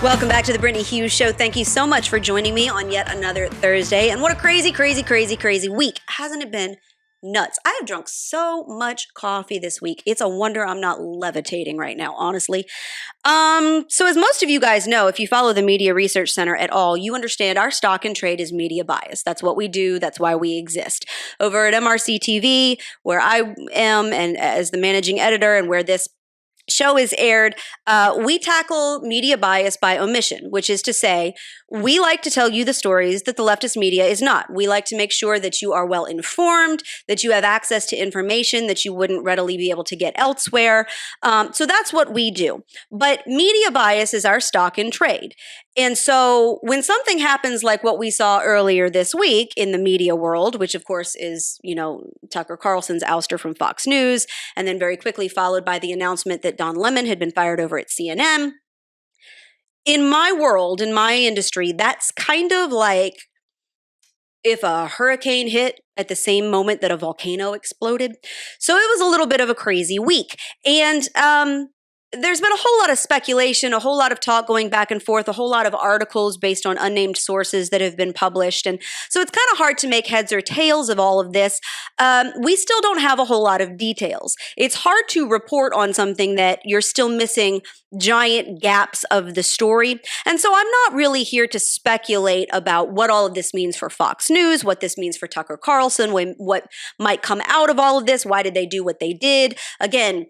Welcome back to the Brittany Hughes Show. Thank you so much for joining me on yet another Thursday. And what a crazy, crazy, crazy, crazy week. Hasn't it been nuts? I have drunk so much coffee this week. It's a wonder I'm not levitating right now, honestly. So as most of you guys know, if you follow the Media Research Center at all, you understand our stock and trade is media bias. That's what we do. That's why we exist. Over at MRC-TV, where I am and as the managing editor and where this show is aired, we tackle media bias by omission, which is to say, we like to tell you the stories that the leftist media is not. We like to make sure that you are well informed, that you have access to information that you wouldn't readily be able to get elsewhere. So that's what we do. But media bias is our stock in trade. And so when something happens like what we saw earlier this week in the media world, which of course is, Tucker Carlson's ouster from Fox News, and then very quickly followed by the announcement that Don Lemon had been fired over at CNN. In my world, in my industry, that's kind of like if a hurricane hit at the same moment that a volcano exploded. So it was a little bit of a crazy week. And there's been a whole lot of speculation, a whole lot of talk going back and forth, a whole lot of articles based on unnamed sources that have been published. And so it's kind of hard to make heads or tails of all of this. We still don't have a whole lot of details. It's hard to report on something that you're still missing giant gaps of the story. And so I'm not really here to speculate about what all of this means for Fox News, what this means for Tucker Carlson, what might come out of all of this. Why did they do what they did? Again,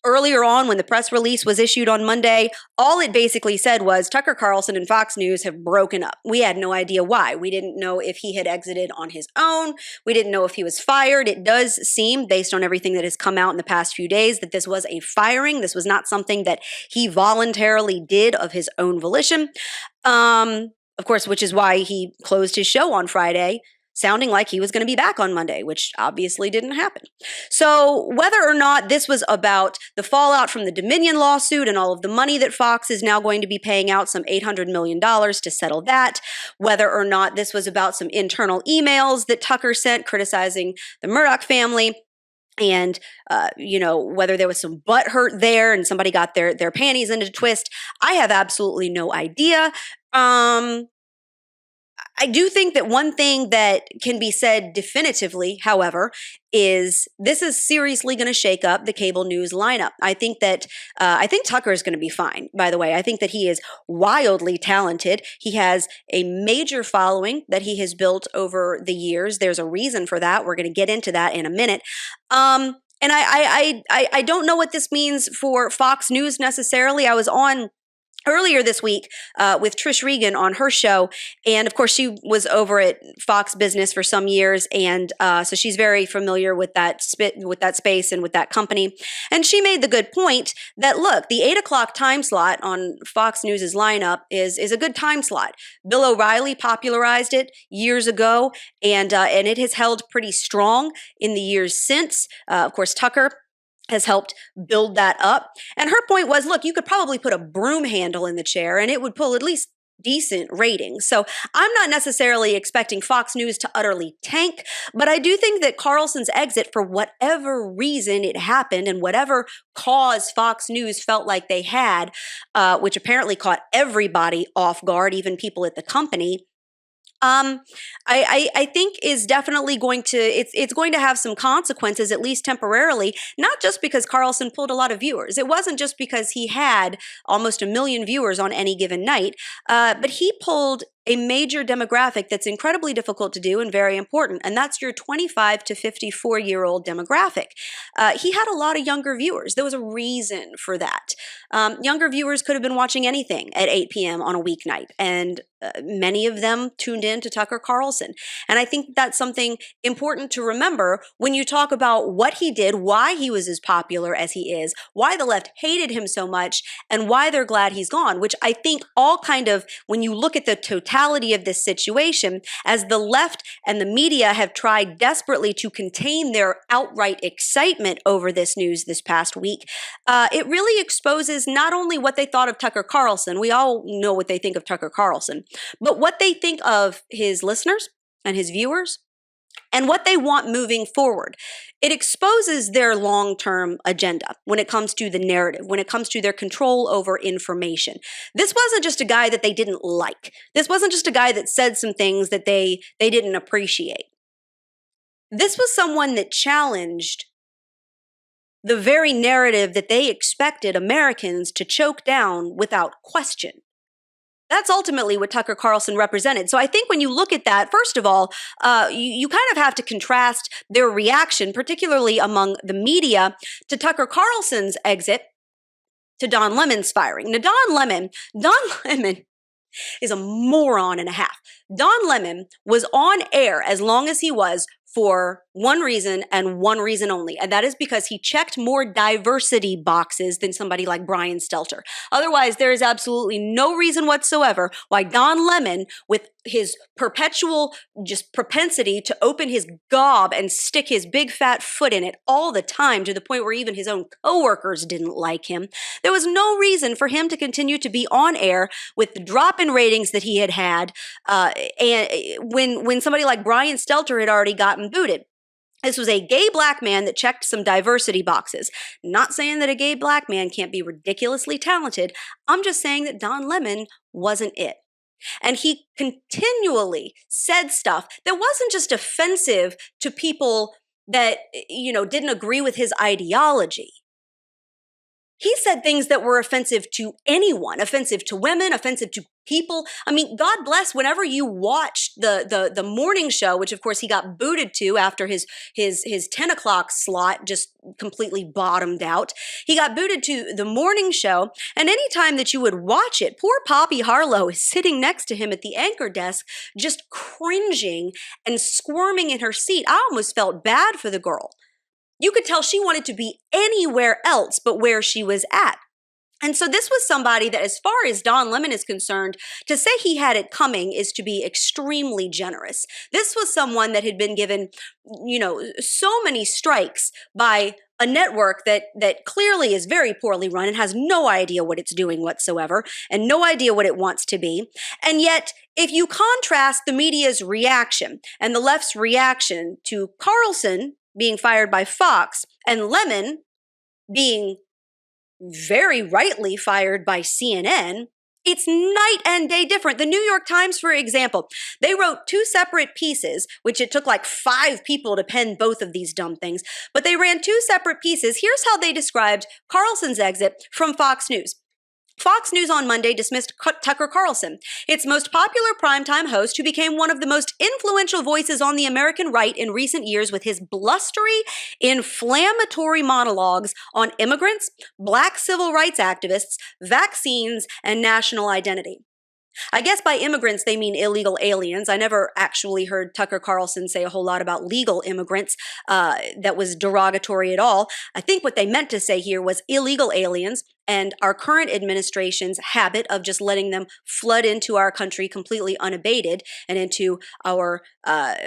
earlier on, when the press release was issued on Monday, all it basically said was Tucker Carlson and Fox News have broken up. We had no idea why. We didn't know if he had exited on his own. We didn't know if he was fired. It does seem, based on everything that has come out in the past few days, that this was a firing. This was not something that he voluntarily did of his own volition. Of course, which is why he closed his show on Friday, sounding like he was going to be back on Monday, which obviously didn't happen. So whether or not this was about the fallout from the Dominion lawsuit and all of the money that Fox is now going to be paying out, some $800 million to settle that, whether or not this was about some internal emails that Tucker sent criticizing the Murdoch family, and, whether there was some butthurt there and somebody got their panties in a twist, I have absolutely no idea. I do think that one thing that can be said definitively, however, is this is seriously going to shake up the cable news lineup. I think Tucker is going to be fine, by the way. I think that he is wildly talented. He has a major following that he has built over the years. There's a reason for that. We're going to get into that in a minute. And I don't know what this means for Fox News necessarily. I was on earlier this week with Trish Regan on her show, and of course she was over at Fox Business for some years, and so she's very familiar with that space and with that company. And she made the good point that, look, the 8 o'clock time slot on Fox News's lineup is a good time slot. Bill O'Reilly popularized it years ago, and it has held pretty strong in the years since. Of course, Tucker has helped build that up. And her point was, look, you could probably put a broom handle in the chair and it would pull at least decent ratings. So I'm not necessarily expecting Fox News to utterly tank, but I do think that Carlson's exit, for whatever reason it happened and whatever cause Fox News felt like they had, which apparently caught everybody off guard, even people at the company, I think is definitely going to, it's going to have some consequences, at least temporarily, not just because Carlson pulled a lot of viewers. It wasn't just because he had almost 1 million viewers on any given night, but he pulled a major demographic that's incredibly difficult to do and very important, and that's your 25 to 54-year-old demographic. He had a lot of younger viewers. There was a reason for that. Younger viewers could have been watching anything at 8 p.m. on a weeknight, and many of them tuned in to Tucker Carlson. And I think that's something important to remember when you talk about what he did, why he was as popular as he is, why the left hated him so much, and why they're glad he's gone, which I think all kind of, when you look at the totality of this situation, as the left and the media have tried desperately to contain their outright excitement over this news this past week, it really exposes not only what they thought of Tucker Carlson, we all know what they think of Tucker Carlson, but what they think of his listeners and his viewers and what they want moving forward. It exposes their long-term agenda when it comes to the narrative, when it comes to their control over information. This wasn't just a guy that they didn't like. This wasn't just a guy that said some things that they didn't appreciate. This was someone that challenged the very narrative that they expected Americans to choke down without question. That's ultimately what Tucker Carlson represented. So I think when you look at that, first of all, you kind of have to contrast their reaction, particularly among the media, to Tucker Carlson's exit to Don Lemon's firing. Now, Don Lemon is a moron and a half. Don Lemon was on air as long as he was for one reason and one reason only, and that is because he checked more diversity boxes than somebody like Brian Stelter. Otherwise, there is absolutely no reason whatsoever why Don Lemon, with his perpetual just propensity to open his gob and stick his big fat foot in it all the time, to the point where even his own coworkers didn't like him, there was no reason for him to continue to be on air with the drop in ratings that he had and when somebody like Brian Stelter had already gotten booted. This was a gay black man that checked some diversity boxes. Not saying that a gay black man can't be ridiculously talented. I'm just saying that Don Lemon wasn't it. And he continually said stuff that wasn't just offensive to people that, didn't agree with his ideology. He said things that were offensive to anyone, offensive to women, offensive to people. I mean, God bless, whenever you watched the morning show, which of course he got booted to after his 10 o'clock slot just completely bottomed out. He got booted to the morning show, and anytime that you would watch it, poor Poppy Harlow is sitting next to him at the anchor desk, just cringing and squirming in her seat. I almost felt bad for the girl. You could tell she wanted to be anywhere else but where she was at. And so this was somebody that, as far as Don Lemon is concerned, to say he had it coming is to be extremely generous. This was someone that had been given, so many strikes by a network that clearly is very poorly run and has no idea what it's doing whatsoever and no idea what it wants to be. And yet, if you contrast the media's reaction and the left's reaction to Carlson being fired by Fox and Lemon being very rightly fired by CNN, it's night and day different. The New York Times, for example, they wrote 2 separate pieces, which it took like 5 people to pen both of these dumb things, but they ran 2 separate pieces. Here's how they described Carlson's exit from Fox News. Fox News on Monday dismissed Tucker Carlson, its most popular primetime host, who became one of the most influential voices on the American right in recent years with his blustery, inflammatory monologues on immigrants, black civil rights activists, vaccines, and national identity. I guess by immigrants, they mean illegal aliens. I never actually heard Tucker Carlson say a whole lot about legal immigrants that was derogatory at all. I think what they meant to say here was illegal aliens and our current administration's habit of just letting them flood into our country completely unabated and into our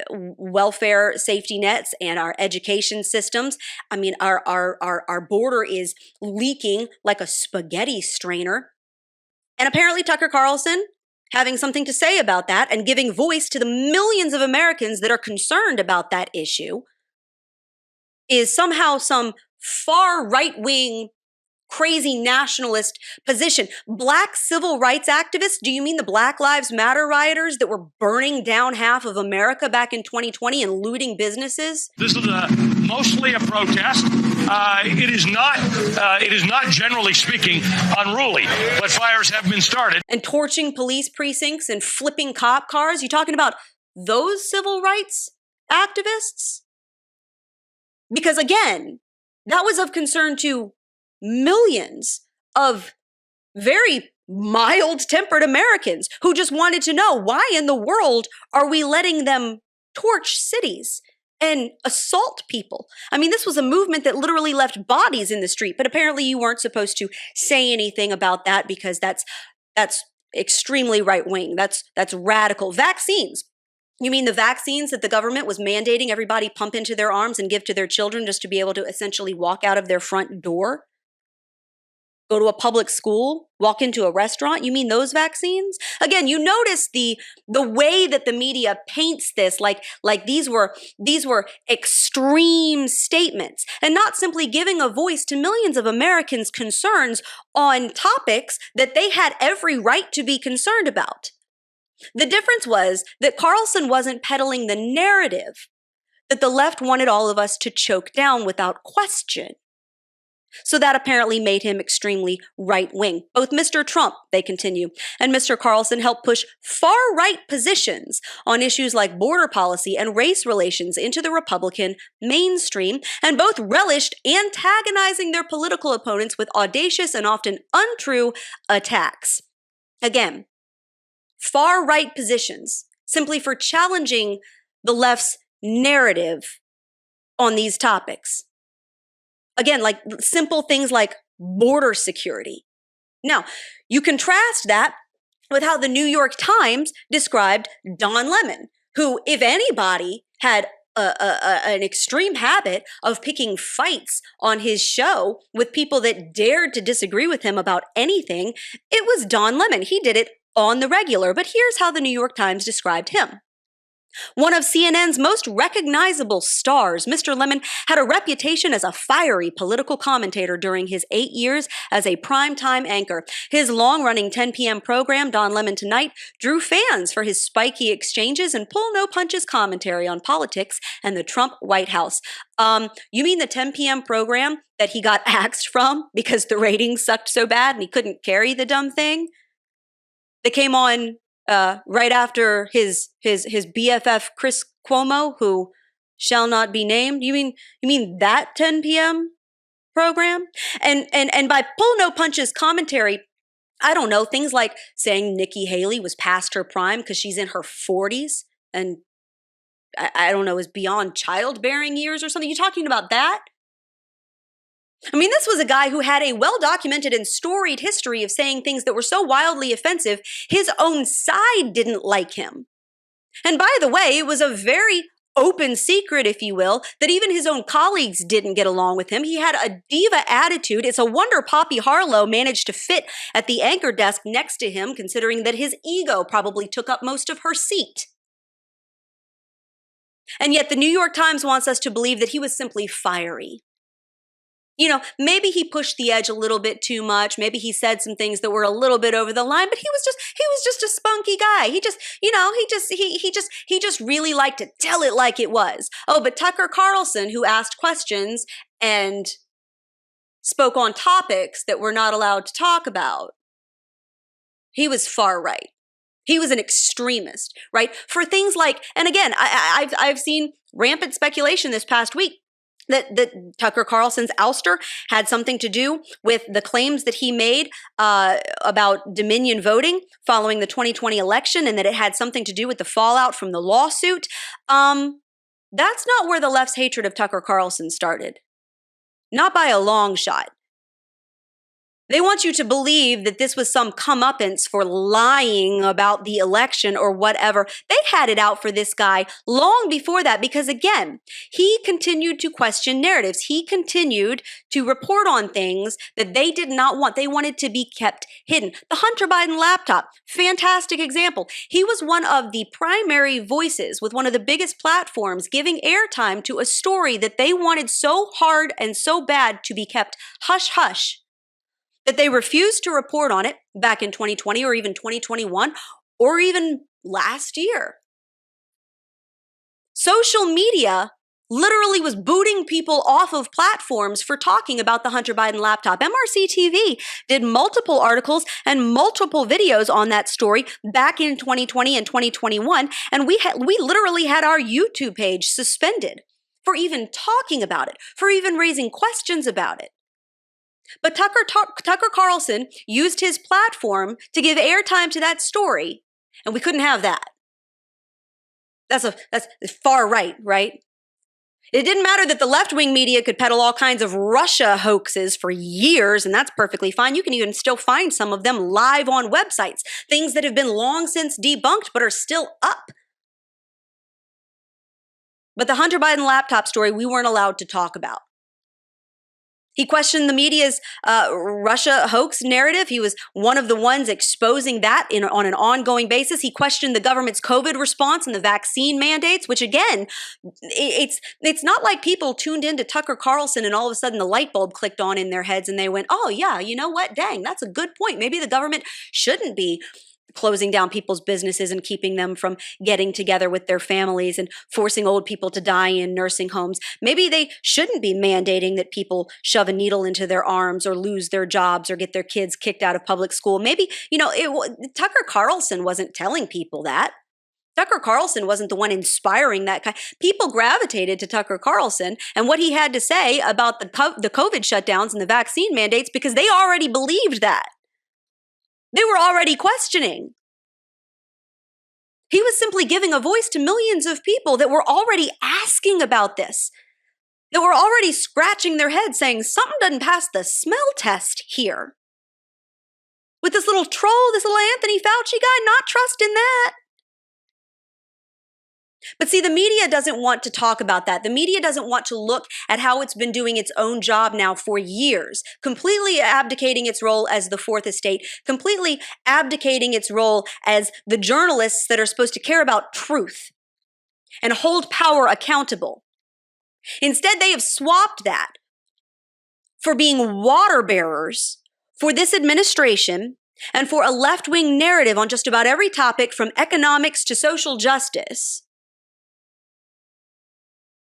welfare safety nets and our education systems. I mean, our border is leaking like a spaghetti strainer. And apparently Tucker Carlson, having something to say about that and giving voice to the millions of Americans that are concerned about that issue, is somehow some far right-wing, crazy nationalist position. Black civil rights activists? Do you mean the Black Lives Matter rioters that were burning down half of America back in 2020 and looting businesses? This is mostly a protest. It is not, generally speaking, unruly, but fires have been started. And torching police precincts and flipping cop cars? You talking about those civil rights activists? Because again, that was of concern to millions of very mild-tempered Americans who just wanted to know, why in the world are we letting them torch cities and assault people? I mean, this was a movement that literally left bodies in the street, but apparently you weren't supposed to say anything about that because that's extremely right-wing. That's radical. Vaccines. You mean the vaccines that the government was mandating everybody pump into their arms and give to their children just to be able to essentially walk out of their front door? go to a public school, walk into a restaurant? You mean those vaccines? Again, you notice the way that the media paints this like these were extreme statements and not simply giving a voice to millions of Americans' concerns on topics that they had every right to be concerned about. The difference was that Carlson wasn't peddling the narrative that the left wanted all of us to choke down without question. So that apparently made him extremely right-wing. Both Mr. Trump, they continue, and Mr. Carlson helped push far-right positions on issues like border policy and race relations into the Republican mainstream, and both relished antagonizing their political opponents with audacious and often untrue attacks. Again, far-right positions simply for challenging the left's narrative on these topics. Again, like simple things like border security. Now, you contrast that with how the New York Times described Don Lemon, who, if anybody had an extreme habit of picking fights on his show with people that dared to disagree with him about anything, it was Don Lemon. He did it on the regular, but here's how the New York Times described him. One of CNN's most recognizable stars, Mr. Lemon had a reputation as a fiery political commentator during his 8 years as a primetime anchor. His long-running 10 p.m. program, Don Lemon Tonight, drew fans for his spiky exchanges and pull-no-punches commentary on politics and the Trump White House. You mean the 10 p.m. program that he got axed from because the ratings sucked so bad and he couldn't carry the dumb thing? They came on right after his BFF Chris Cuomo, who shall not be named. You mean that 10 p.m. program? And by pull no punches commentary, I don't know, things like saying Nikki Haley was past her prime because she's in her 40s and I don't know, is beyond childbearing years or something. You talking about that? I mean, this was a guy who had a well-documented and storied history of saying things that were so wildly offensive, his own side didn't like him. And by the way, it was a very open secret, if you will, that even his own colleagues didn't get along with him. He had a diva attitude. It's a wonder Poppy Harlow managed to fit at the anchor desk next to him, considering that his ego probably took up most of her seat. And yet the New York Times wants us to believe that he was simply fiery. You know, maybe he pushed the edge a little bit too much. Maybe he said some things that were a little bit over the line, but he was just a spunky guy. He just really liked to tell it like it was. Oh, but Tucker Carlson, who asked questions and spoke on topics that we're not allowed to talk about, he was far right. He was an extremist, right? For things like, and again, I've seen rampant speculation this past week that Tucker Carlson's ouster had something to do with the claims that he made about Dominion voting following the 2020 election, and that it had something to do with the fallout from the lawsuit. That's not where the left's hatred of Tucker Carlson started. Not by a long shot. They want you to believe that this was some comeuppance for lying about the election or whatever. They had it out for this guy long before that because, again, he continued to question narratives. He continued to report on things that they did not want. They wanted to be kept hidden. The Hunter Biden laptop, fantastic example. He was one of the primary voices with one of the biggest platforms giving airtime to a story that they wanted so hard and so bad to be kept hush-hush, that they refused to report on it back in 2020 or even 2021 or even last year. Social media literally was booting people off of platforms for talking about the Hunter Biden laptop. MRC-TV did multiple articles and multiple videos on that story back in 2020 and 2021, and we literally had our YouTube page suspended for even talking about it, for even raising questions about it. But Tucker Carlson used his platform to give airtime to that story, and we couldn't have that. That's far right, right? It didn't matter that the left-wing media could peddle all kinds of Russia hoaxes for years, and that's perfectly fine. You can even still find some of them live on websites, things that have been long since debunked but are still up. But the Hunter Biden laptop story, we weren't allowed to talk about. He questioned the media's Russia hoax narrative. He was one of the ones exposing that on an ongoing basis. He questioned the government's COVID response and the vaccine mandates, which again, it's not like people tuned into Tucker Carlson and all of a sudden the light bulb clicked on in their heads and they went, oh yeah, you know what? Dang, that's a good point. Maybe the government shouldn't be closing down people's businesses and keeping them from getting together with their families and forcing old people to die in nursing homes. Maybe they shouldn't be mandating that people shove a needle into their arms or lose their jobs or get their kids kicked out of public school. Maybe, Tucker Carlson wasn't telling people that. Tucker Carlson wasn't the one inspiring that kind. People gravitated to Tucker Carlson and what he had to say about the COVID shutdowns and the vaccine mandates because they already believed that. They were already questioning. He was simply giving a voice to millions of people that were already asking about this, that were already scratching their heads saying, something doesn't pass the smell test here. With this little troll, this little Anthony Fauci guy, not trusting that. But see, the media doesn't want to talk about that. The media doesn't want to look at how it's been doing its own job now for years, completely abdicating its role as the fourth estate, completely abdicating its role as the journalists that are supposed to care about truth and hold power accountable. Instead, they have swapped that for being water bearers for this administration and for a left-wing narrative on just about every topic from economics to social justice.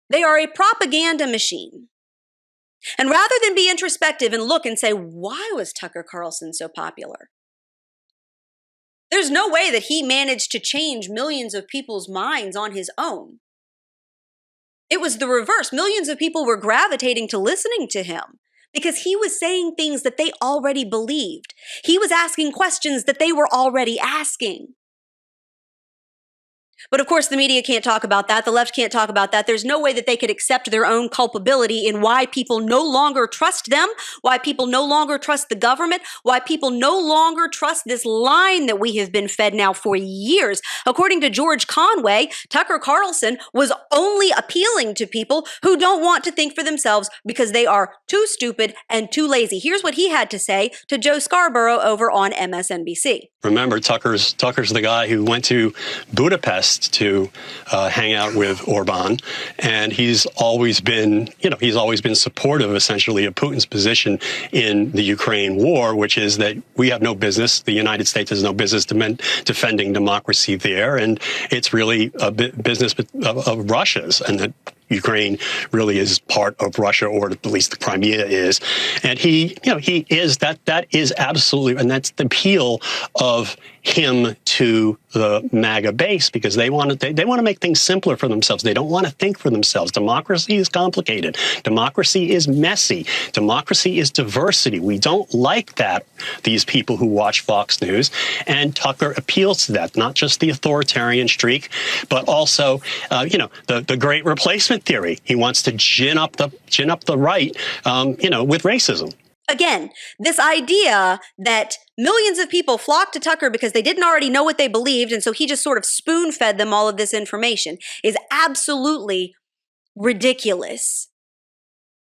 They are a propaganda machine. And rather than be introspective and look and say, why was Tucker Carlson so popular? There's no way that he managed to change millions of people's minds on his own. It was the reverse. Millions of people were gravitating to listening to him because he was saying things that they already believed. He was asking questions that they were already asking. But of course, the media can't talk about that. The left can't talk about that. There's no way that they could accept their own culpability in why people no longer trust them, why people no longer trust the government, why people no longer trust this line that we have been fed now for years. According to George Conway, Tucker Carlson was only appealing to people who don't want to think for themselves because they are too stupid and too lazy. Here's what he had to say to Joe Scarborough over on MSNBC. Remember, Tucker's the guy who went to Budapest to hang out with Orban, and he's always been supportive, essentially, of Putin's position in the Ukraine war, which is that we have no business, the United States has no business defending democracy there, and it's really a business of Russia's, and that Ukraine really is part of Russia, or at least the Crimea is. And he is that is absolutely, and that's the appeal of him to the MAGA base, because they want to make things simpler for themselves. They don't want to think for themselves. Democracy is complicated. Democracy is messy. Democracy is diversity. We don't like that, these people who watch Fox News. And Tucker appeals to that, not just the authoritarian streak, but also, the great replacement theory. He wants to gin up the right, with racism. Again, this idea that millions of people flocked to Tucker because they didn't already know what they believed, and so he just sort of spoon-fed them all of this information, is absolutely ridiculous.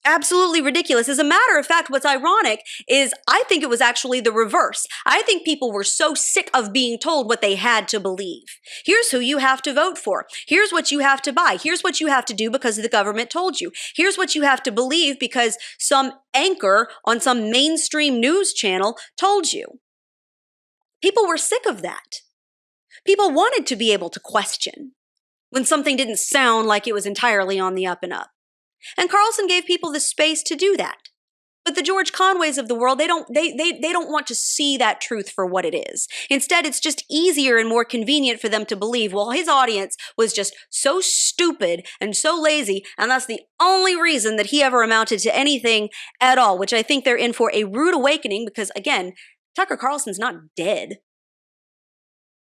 Absolutely ridiculous. As a matter of fact, what's ironic is I think it was actually the reverse. I think people were so sick of being told what they had to believe. Here's who you have to vote for. Here's what you have to buy. Here's what you have to do because the government told you. Here's what you have to believe because some anchor on some mainstream news channel told you. People were sick of that. People wanted to be able to question when something didn't sound like it was entirely on the up and up. And Carlson gave people the space to do that. But the George Conways of the world, they don't want to see that truth for what it is. Instead, it's just easier and more convenient for them to believe, well, his audience was just so stupid and so lazy, and that's the only reason that he ever amounted to anything at all, which I think they're in for a rude awakening because, again, Tucker Carlson's not dead.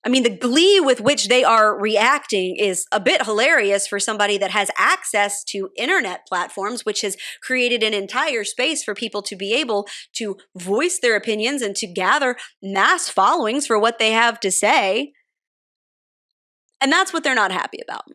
I mean, the glee with which they are reacting is a bit hilarious for somebody that has access to internet platforms, which has created an entire space for people to be able to voice their opinions and to gather mass followings for what they have to say. And that's what they're not happy about.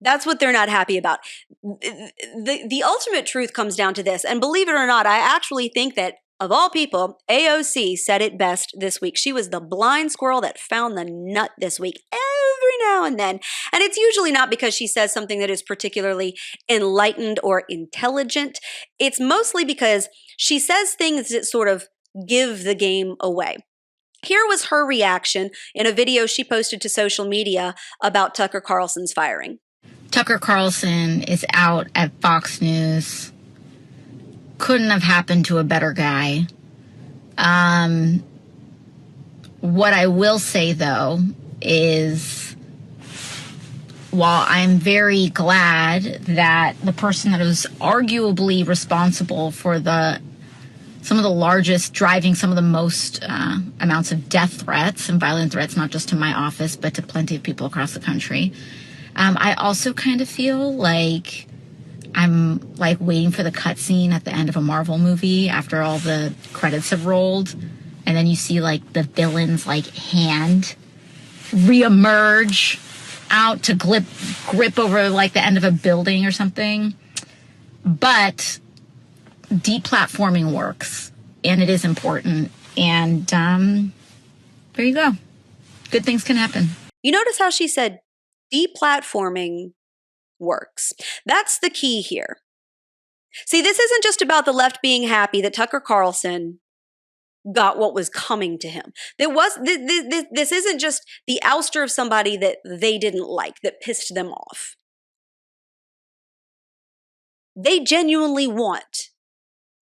That's what they're not happy about. The ultimate truth comes down to this. And believe it or not, I actually think that of all people, AOC said it best this week. She was the blind squirrel that found the nut this week every now and then. And it's usually not because she says something that is particularly enlightened or intelligent. It's mostly because she says things that sort of give the game away. Here was her reaction in a video she posted to social media about Tucker Carlson's firing. Tucker Carlson is out at Fox News. Couldn't have happened to a better guy. What I will say, though, is while I'm very glad that the person that was arguably responsible for some of the largest, driving some of the most amounts of death threats and violent threats, not just to my office, but to plenty of people across the country, I also kind of feel like I'm like waiting for the cutscene at the end of a Marvel movie after all the credits have rolled. And then you see like the villain's like hand reemerge out to grip over like the end of a building or something. But deplatforming works and it is important. And there you go. Good things can happen. You notice how she said deplatforming works. That's the key here. See, this isn't just about the left being happy that Tucker Carlson got what was coming to him. This isn't just the ouster of somebody that they didn't like, that pissed them off. They genuinely want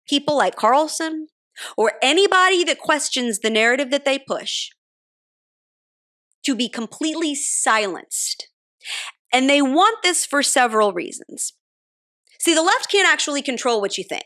people like Carlson or anybody that questions the narrative that they push to be completely silenced. And they want this for several reasons. See, the left can't actually control what you think.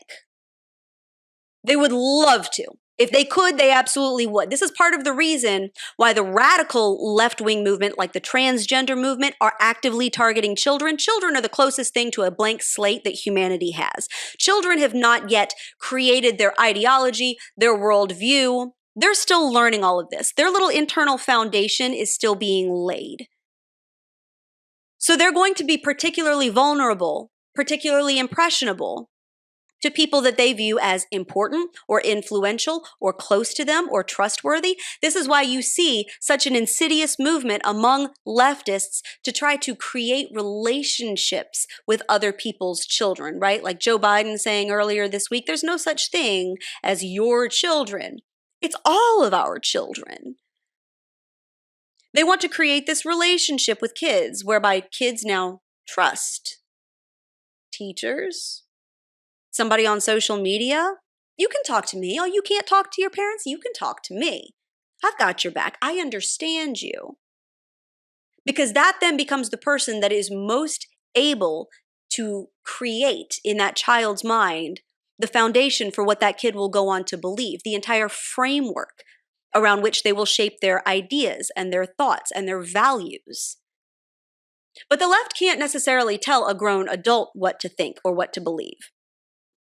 They would love to. If they could, they absolutely would. This is part of the reason why the radical left-wing movement, like the transgender movement, are actively targeting children. Children are the closest thing to a blank slate that humanity has. Children have not yet created their ideology, their worldview. They're still learning all of this. Their little internal foundation is still being laid. So they're going to be particularly vulnerable, particularly impressionable to people that they view as important or influential or close to them or trustworthy. This is why you see such an insidious movement among leftists to try to create relationships with other people's children, right? Like Joe Biden saying earlier this week, there's no such thing as your children. It's all of our children. They want to create this relationship with kids whereby kids now trust teachers, somebody on social media. You can talk to me. Oh, you can't talk to your parents? You can talk to me. I've got your back. I understand you. Because that then becomes the person that is most able to create in that child's mind the foundation for what that kid will go on to believe, the entire framework around which they will shape their ideas and their thoughts and their values. But the left can't necessarily tell a grown adult what to think or what to believe.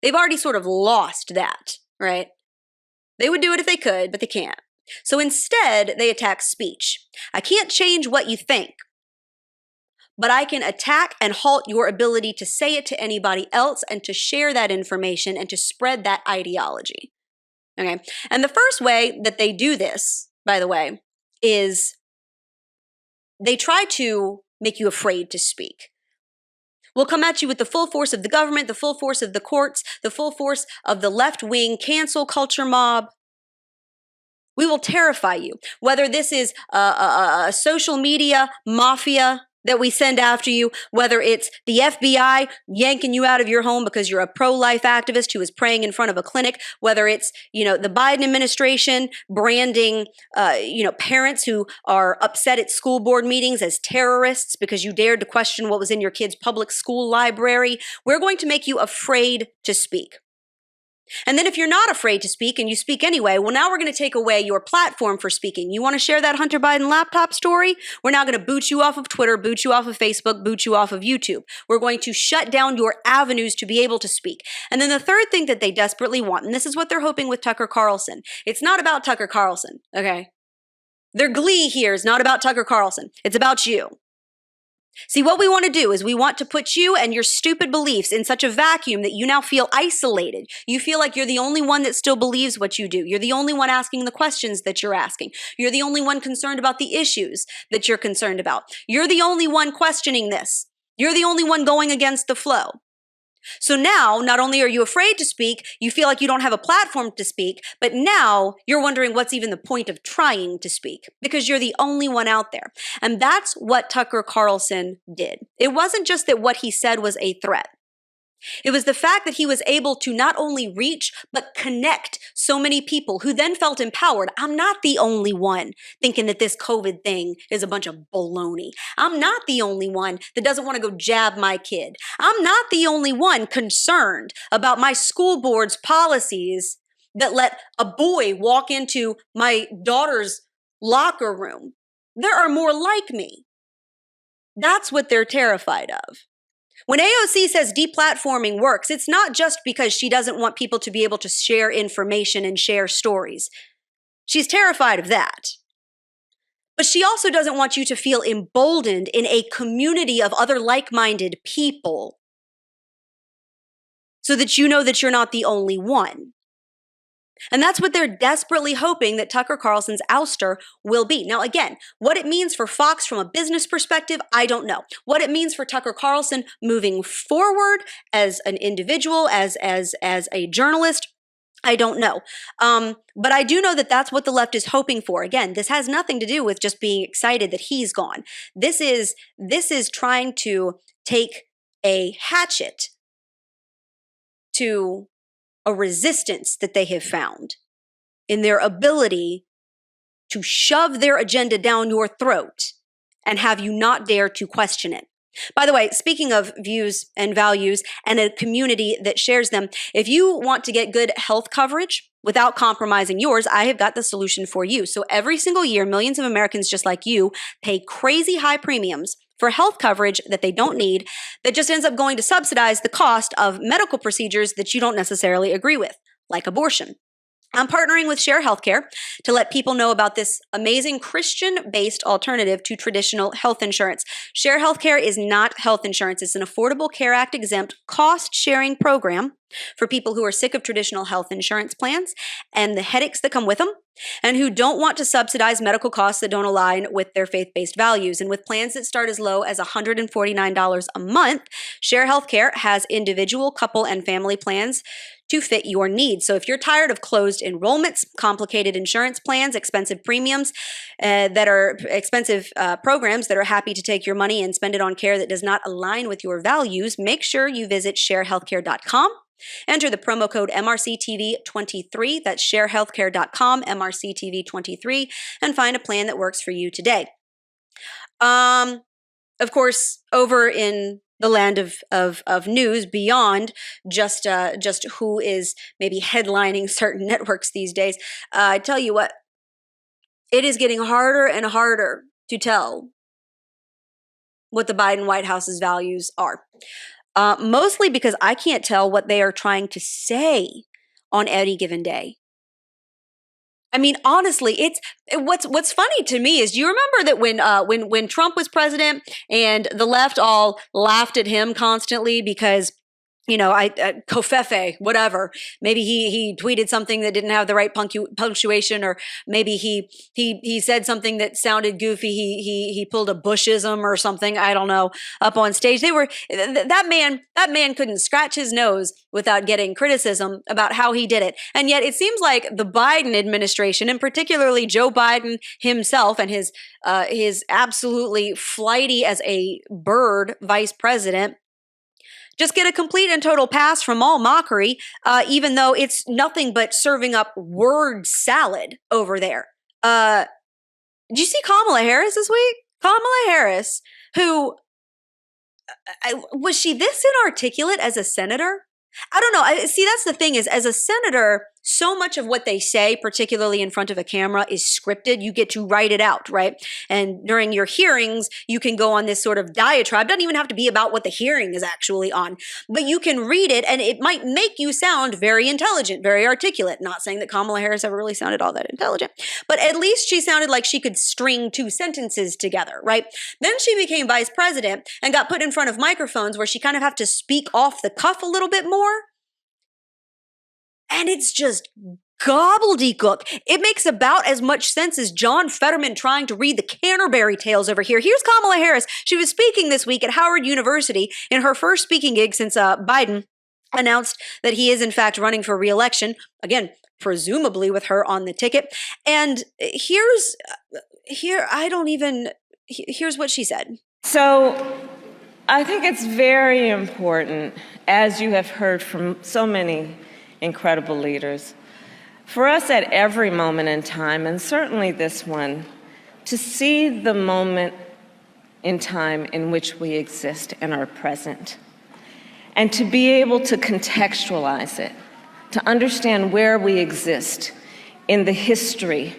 They've already sort of lost that, right? They would do it if they could, but they can't. So instead, they attack speech. I can't change what you think, but I can attack and halt your ability to say it to anybody else and to share that information and to spread that ideology. Okay. And the first way that they do this, by the way, is they try to make you afraid to speak. We'll come at you with the full force of the government, the full force of the courts, the full force of the left-wing cancel culture mob. We will terrify you. Whether this is a social media mafia that we send after you, whether it's the FBI yanking you out of your home because you're a pro-life activist who is praying in front of a clinic, whether it's, the Biden administration branding, parents who are upset at school board meetings as terrorists because you dared to question what was in your kid's public school library. We're going to make you afraid to speak. And then if you're not afraid to speak and you speak anyway, well, now we're going to take away your platform for speaking. You want to share that Hunter Biden laptop story? We're now going to boot you off of Twitter, boot you off of Facebook, boot you off of YouTube. We're going to shut down your avenues to be able to speak. And then the third thing that they desperately want, and this is what they're hoping with Tucker Carlson. It's not about Tucker Carlson, okay? Their glee here is not about Tucker Carlson. It's about you. See, what we want to do is we want to put you and your stupid beliefs in such a vacuum that you now feel isolated. You feel like you're the only one that still believes what you do. You're the only one asking the questions that you're asking. You're the only one concerned about the issues that you're concerned about. You're the only one questioning this. You're the only one going against the flow. So now, not only are you afraid to speak, you feel like you don't have a platform to speak, but now you're wondering what's even the point of trying to speak because you're the only one out there. And that's what Tucker Carlson did. It wasn't just that what he said was a threat. It was the fact that he was able to not only reach, but connect so many people who then felt empowered. I'm not the only one thinking that this COVID thing is a bunch of baloney. I'm not the only one that doesn't want to go jab my kid. I'm not the only one concerned about my school board's policies that let a boy walk into my daughter's locker room. There are more like me. That's what they're terrified of. When AOC says deplatforming works, it's not just because she doesn't want people to be able to share information and share stories. She's terrified of that. But she also doesn't want you to feel emboldened in a community of other like-minded people so that you know that you're not the only one. And that's what they're desperately hoping that Tucker Carlson's ouster will be. Now, again, what it means for Fox from a business perspective, I don't know. What it means for Tucker Carlson moving forward as an individual, as a journalist, I don't know. But I do know that that's what the left is hoping for. Again, this has nothing to do with just being excited that he's gone. This is trying to take a hatchet to a resistance that they have found in their ability to shove their agenda down your throat and have you not dare to question it. By the way, speaking of views and values and a community that shares them, if you want to get good health coverage without compromising yours, I have got the solution for you. So every single year, millions of Americans just like you pay crazy high premiums for health coverage that they don't need, that just ends up going to subsidize the cost of medical procedures that you don't necessarily agree with, like abortion. I'm partnering with Share Healthcare to let people know about this amazing Christian-based alternative to traditional health insurance. Share Healthcare is not health insurance. It's an Affordable Care Act exempt cost-sharing program for people who are sick of traditional health insurance plans and the headaches that come with them, and who don't want to subsidize medical costs that don't align with their faith-based values. And with plans that start as low as $149 a month, Share Healthcare has individual, couple, and family plans to fit your needs. So if you're tired of closed enrollments, complicated insurance plans, expensive premiums expensive programs that are happy to take your money and spend it on care that does not align with your values, make sure you visit sharehealthcare.com. Enter the promo code MRCTV23, that's sharehealthcare.com, MRCTV23, and find a plan that works for you today. Of course, over in the land of news beyond just who is maybe headlining certain networks these days, I tell you what, it is getting harder and harder to tell what the Biden White House's values are. Mostly because I can't tell what they are trying to say on any given day. I mean, honestly, what's funny to me is, do you remember that when Trump was president and the left all laughed at him constantly because, you know, Kofefe, whatever. Maybe he tweeted something that didn't have the right punctuation, or maybe he said something that sounded goofy. He pulled a Bushism or something, I don't know, up on stage. That man couldn't scratch his nose without getting criticism about how he did it. And yet it seems like the Biden administration, and particularly Joe Biden himself and his absolutely flighty as a bird vice president, just get a complete and total pass from all mockery, even though it's nothing but serving up word salad over there. Did you see Kamala Harris this week? Kamala Harris, who, was she this inarticulate as a senator? I don't know. See, that's the thing is, as a senator, so much of what they say, particularly in front of a camera, is scripted. You get to write it out, right? And during your hearings, you can go on this sort of diatribe. It doesn't even have to be about what the hearing is actually on, but you can read it and it might make you sound very intelligent, very articulate. Not saying that Kamala Harris ever really sounded all that intelligent, but at least she sounded like she could string two sentences together, right? Then she became vice president and got put in front of microphones where she kind of have to speak off the cuff a little bit more. And it's just gobbledygook. It makes about as much sense as John Fetterman trying to read the Canterbury Tales over here. Here's Kamala Harris. She was speaking this week at Howard University in her first speaking gig since Biden announced that he is in fact running for re-election. Again, presumably with her on the ticket. And here's what she said. So I think it's very important, as you have heard from so many incredible leaders, for us at every moment in time, and certainly this one, to see the moment in time in which we exist and are present, and to be able to contextualize it, to understand where we exist in the history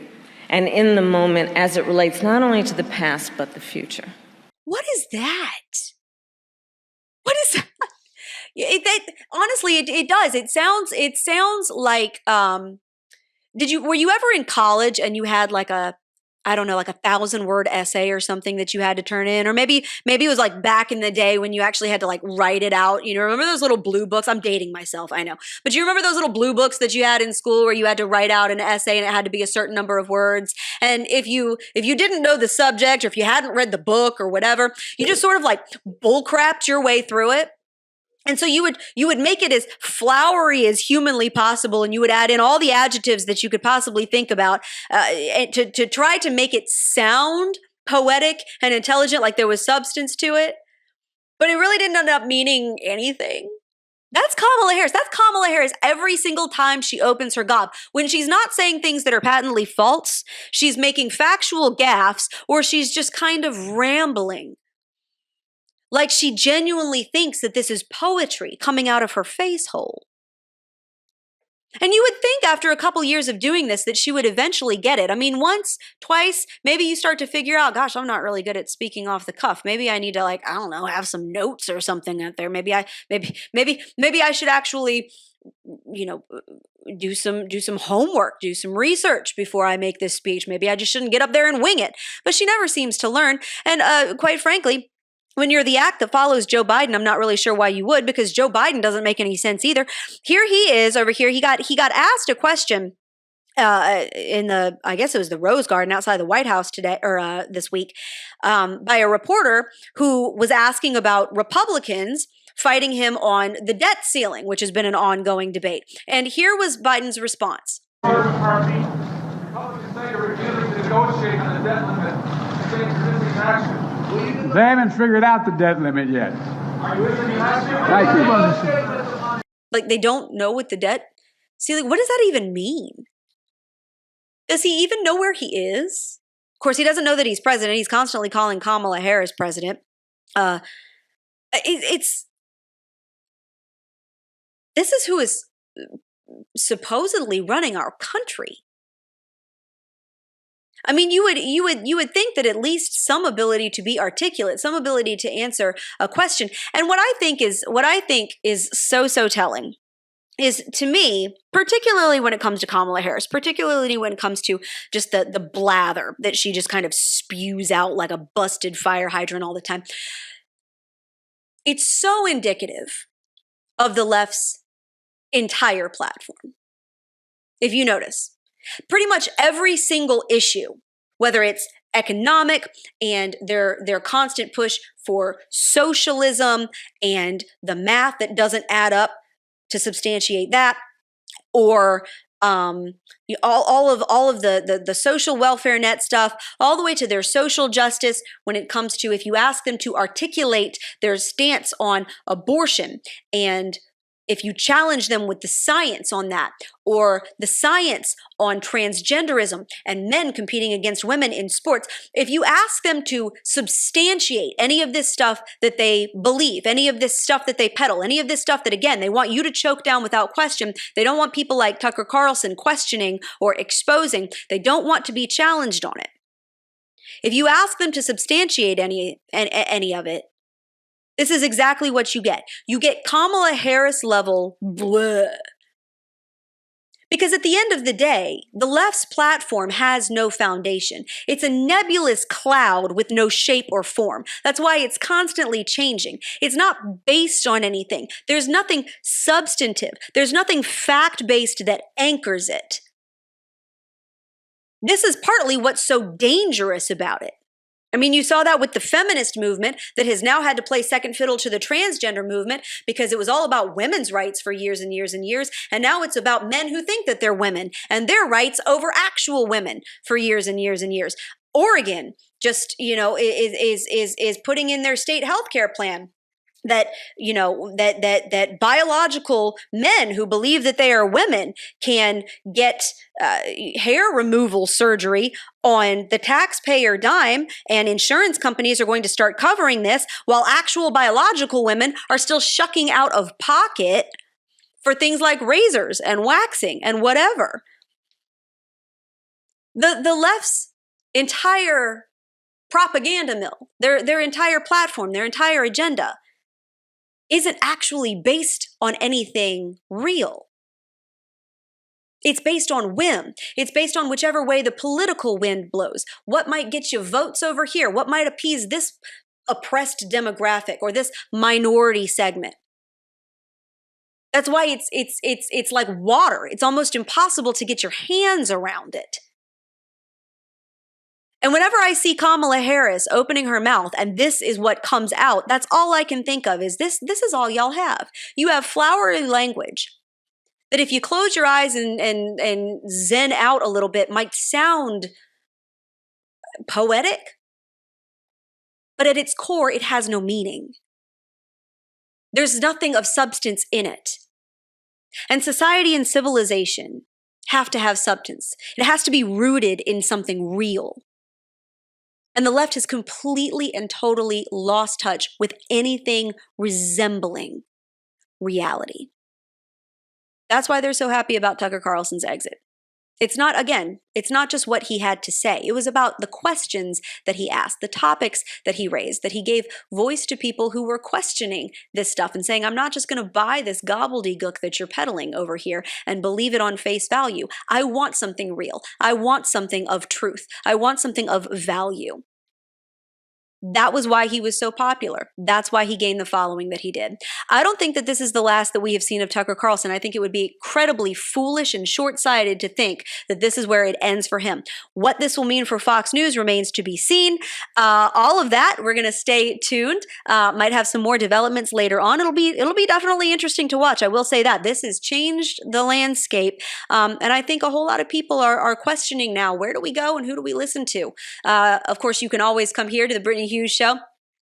and in the moment as it relates not only to the past, but the future. What is that? What is that? Honestly, it does. It sounds like, were you ever in college and you had like a 1,000-word essay or something that you had to turn in? Or maybe it was like back in the day when you actually had to like write it out. You know, remember those little blue books? I'm dating myself, I know. But you remember those little blue books that you had in school where you had to write out an essay and it had to be a certain number of words? And if you didn't know the subject or if you hadn't read the book or whatever, you just sort of like bullcrapped your way through it. And so you would make it as flowery as humanly possible, and you would add in all the adjectives that you could possibly think about to try to make it sound poetic and intelligent, like there was substance to it. But it really didn't end up meaning anything. That's Kamala Harris. That's Kamala Harris every single time she opens her gob. When she's not saying things that are patently false, she's making factual gaffes, or she's just kind of rambling. Like she genuinely thinks that this is poetry coming out of her face hole. And you would think after a couple years of doing this that she would eventually get it. I mean, once, twice, maybe you start to figure out, gosh, I'm not really good at speaking off the cuff. Maybe I need to have some notes or something out there. Maybe I should actually, do some homework, do some research before I make this speech. Maybe I just shouldn't get up there and wing it. But she never seems to learn. And quite frankly, when you're the act that follows Joe Biden, I'm not really sure why you would, because Joe Biden doesn't make any sense either. Here he is over here. He got asked a question I guess it was the Rose Garden outside the White House today or this week by a reporter who was asking about Republicans fighting him on the debt ceiling, which has been an ongoing debate. And here was Biden's response. Republicans say you're refusing to negotiate on the debt limit. Saying resisting action. They haven't figured out the debt limit yet. Are you listening to action? Like they don't know what the debt ceiling, what does that even mean? Does he even know where he is? Of course, he doesn't know that he's president. He's constantly calling Kamala Harris president. This is who is supposedly running our country. I mean, you would think that at least some ability to be articulate, some ability to answer a question. And what I think is so telling is, to me, particularly when it comes to Kamala Harris, particularly when it comes to just the blather that she just kind of spews out like a busted fire hydrant all the time. It's so indicative of the left's entire platform. If you notice, pretty much every single issue, whether it's economic and their constant push for socialism and the math that doesn't add up to substantiate that, or all of the social welfare net stuff, all the way to their social justice when it comes to, if you ask them to articulate their stance on abortion and if you challenge them with the science on that, or the science on transgenderism and men competing against women in sports, if you ask them to substantiate any of this stuff that they believe, any of this stuff that they peddle, any of this stuff that, again, they want you to choke down without question, they don't want people like Tucker Carlson questioning or exposing, they don't want to be challenged on it. If you ask them to substantiate any of it, this is exactly what you get. You get Kamala Harris level blah. Because at the end of the day, the left's platform has no foundation. It's a nebulous cloud with no shape or form. That's why it's constantly changing. It's not based on anything. There's nothing substantive. There's nothing fact-based that anchors it. This is partly what's so dangerous about it. I mean, you saw that with the feminist movement that has now had to play second fiddle to the transgender movement because it was all about women's rights for years and years and years. And now it's about men who think that they're women and their rights over actual women for years and years and years. Oregon just, is putting in their state healthcare plan that, that biological men who believe that they are women can get hair removal surgery on the taxpayer dime, and insurance companies are going to start covering this while actual biological women are still shucking out of pocket for things like razors and waxing and whatever. The left's entire propaganda mill, their entire platform, their entire agenda isn't actually based on anything real. It's based on whim. It's based on whichever way the political wind blows. What might get you votes over here? What might appease this oppressed demographic or this minority segment? That's why it's like water. It's almost impossible to get your hands around it. And whenever I see Kamala Harris opening her mouth and this is what comes out, that's all I can think of is this is all y'all have. You have flowery language that if you close your eyes and zen out a little bit might sound poetic, but at its core, it has no meaning. There's nothing of substance in it. And society and civilization have to have substance. It has to be rooted in something real. And the left has completely and totally lost touch with anything resembling reality. That's why they're so happy about Tucker Carlson's exit. It's not just what he had to say. It was about the questions that he asked, the topics that he raised, that he gave voice to people who were questioning this stuff and saying, I'm not just going to buy this gobbledygook that you're peddling over here and believe it on face value. I want something real. I want something of truth. I want something of value. That was why he was so popular. That's why he gained the following that he did. I don't think that this is the last that we have seen of Tucker Carlson. I think it would be incredibly foolish and short-sighted to think that this is where it ends for him. What this will mean for Fox News remains to be seen. All of that, we're going to stay tuned. Might have some more developments later on. It'll be definitely interesting to watch. I will say that this has changed the landscape, and I think a whole lot of people are questioning now, where do we go and who do we listen to? Of course, you can always come here to the Brittany Hughes Show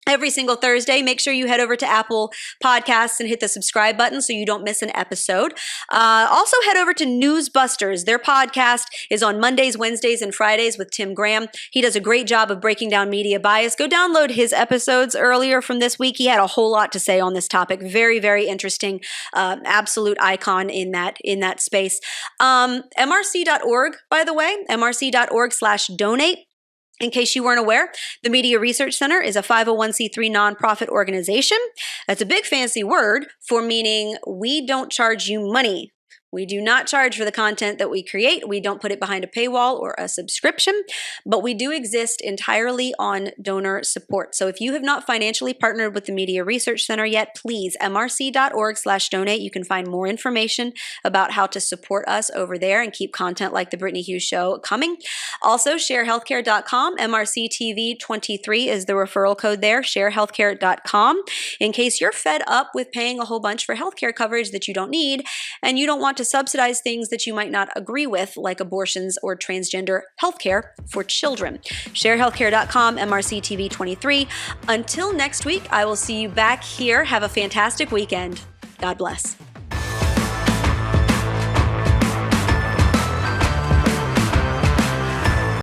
every single Thursday. Make sure you head over to Apple Podcasts and hit the subscribe button so you don't miss an episode. Also head over to Newsbusters. Their podcast is on Mondays, Wednesdays, and Fridays with Tim Graham. He does a great job of breaking down media bias. Go download his episodes earlier from this week. He had a whole lot to say on this topic. Very, very interesting. Absolute icon in that space. MRC.org, by the way, MRC.org/donate. In case you weren't aware, the Media Research Center is a 501c3 nonprofit organization. That's a big fancy word for meaning we don't charge you money. We do not charge for the content that we create. We don't put it behind a paywall or a subscription, but we do exist entirely on donor support. So if you have not financially partnered with the Media Research Center yet, please, mrc.org/donate. You can find more information about how to support us over there and keep content like the Brittany Hughes Show coming. Also, sharehealthcare.com, MRCTV 23 is the referral code there, sharehealthcare.com. In case you're fed up with paying a whole bunch for healthcare coverage that you don't need and you don't want to subsidize things that you might not agree with, like abortions or transgender healthcare for children. Sharehealthcare.com, MRCTV 23. Until next week, I will see you back here. Have a fantastic weekend. God bless.